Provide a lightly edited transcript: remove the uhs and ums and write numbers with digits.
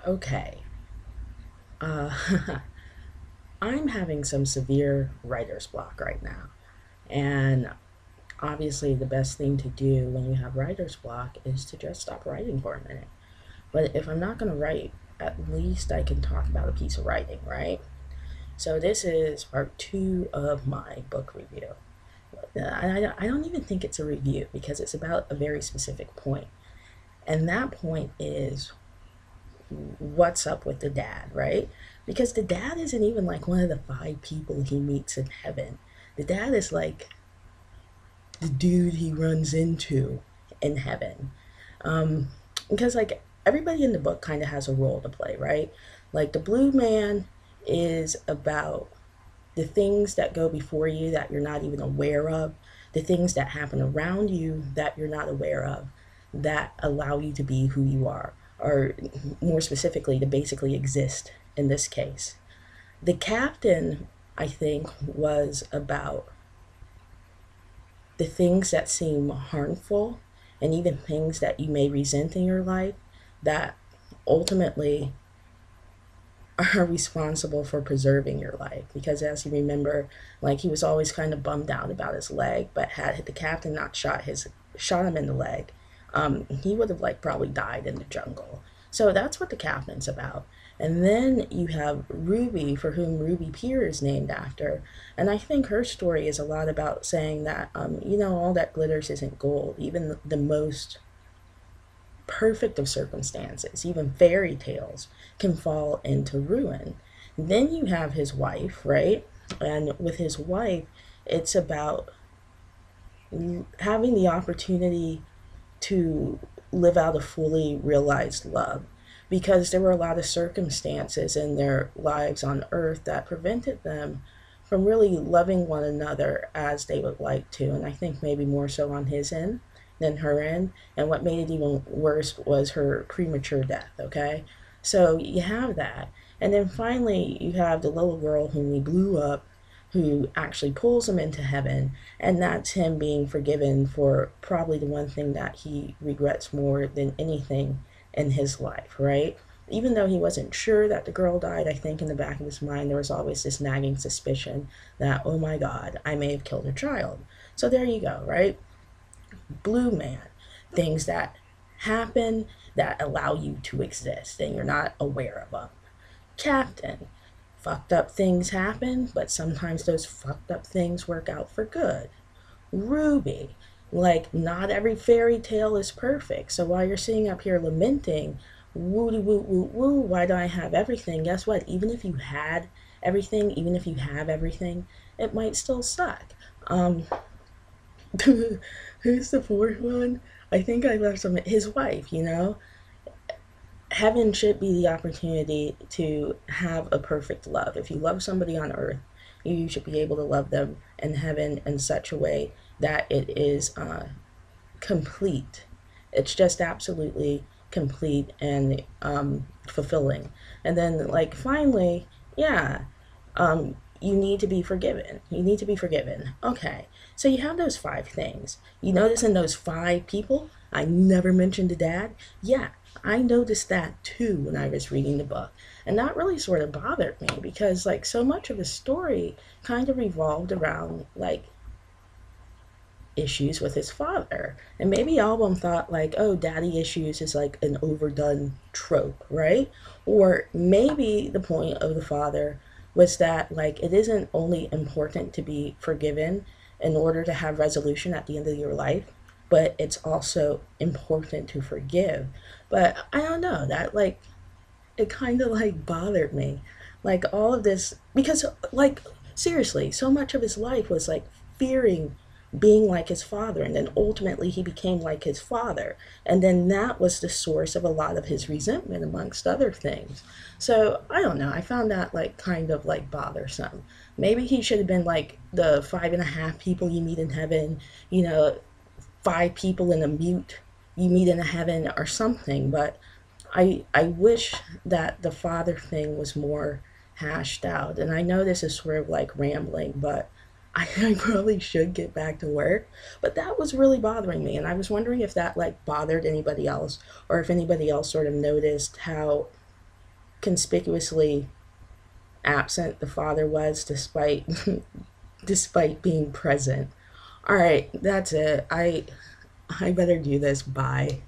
Okay. Uh, I'm having some severe writer's block right now. And obviously, the best thing to do when you have writer's block is to just stop writing for a minute. But if I'm not going to write, at least I can talk about a piece of writing, right? So, this is part two of my book review. I don't even think it's a review because it's about a very specific point. And that point is what's up with the dad, right? Because the dad isn't even like one of the five people he meets in heaven. The dad is like the dude he runs into in heaven. Um, because like everybody in the book kind of has a role to play, right? Like the blue man is about the things that go before you that you're not even aware of, the things that happen around you that you're not aware of, that allow you to be who you are, or more specifically, to basically exist in this case. The captain, I think, was about the things that seem harmful and even things that you may resent in your life that ultimately are responsible for preserving your life. Because as you remember, like he was always kind of bummed out about his leg, but had the captain not shot him in the leg, he would have like probably died in the jungle. So that's what the captain's about. And then you have Ruby, for whom Ruby Pier is named after. And I think her story is a lot about saying that, all that glitters isn't gold. Even the most perfect of circumstances, even fairy tales, can fall into ruin. Then you have his wife, right? And with his wife, it's about having the opportunity to live out a fully realized love, because there were a lot of circumstances in their lives on earth that prevented them from really loving one another as they would like to. And I think maybe more so on his end than her end. And what made it even worse was her premature death, okay? So you have that. And then finally, you have the little girl whom he blew up, who actually pulls him into heaven. And that's him being forgiven for probably the one thing that he regrets more than anything in his life, right? Even though he wasn't sure that the girl died, I think in the back of his mind there was always this nagging suspicion that, oh my God, I may have killed a child. So there you go, right? Blue man, things that happen that allow you to exist and you're not aware of them. Captain, fucked up things happen, but sometimes those fucked up things work out for good. Ruby, like not every fairy tale is perfect. So while you're sitting up here lamenting, woo woo woo woo, why do I have everything? Guess what? Even if you had everything, even if you have everything, it might still suck. Um, who's the fourth one? I think I left some. His wife, heaven should be the opportunity to have a perfect love. If you love somebody on earth, you should be able to love them in heaven in such a way that it is complete. It's just absolutely complete and fulfilling. And then, like, finally, yeah, you need to be forgiven. You need to be forgiven. Okay, so you have those five things. You notice in those five people, I never mentioned the dad. Yeah, I noticed that too when I was reading the book. And that really sort of bothered me because, like, so much of the story kind of revolved around, like, issues with his father. And maybe Album thought like, oh, daddy issues is like an overdone trope, right? Or maybe the point of the father was that like it isn't only important to be forgiven in order to have resolution at the end of your life, but it's also important to forgive. But I don't know, that like it kind of like bothered me. Like all of this because like seriously, so much of his life was like fearing being like his father, and then ultimately he became like his father, and then that was the source of a lot of his resentment amongst other things. So I don't know, I found that like kind of like bothersome. Maybe he should have been like the five and a half people you meet in heaven, you know, five people in a mute you meet in a heaven or something. But I wish that the father thing was more hashed out. And I know this is sort of like rambling, but I probably should get back to work. But that was really bothering me, and I was wondering if that like bothered anybody else, or if anybody else sort of noticed how conspicuously absent the father was, despite despite being present. All right, that's it. I better do this. Bye.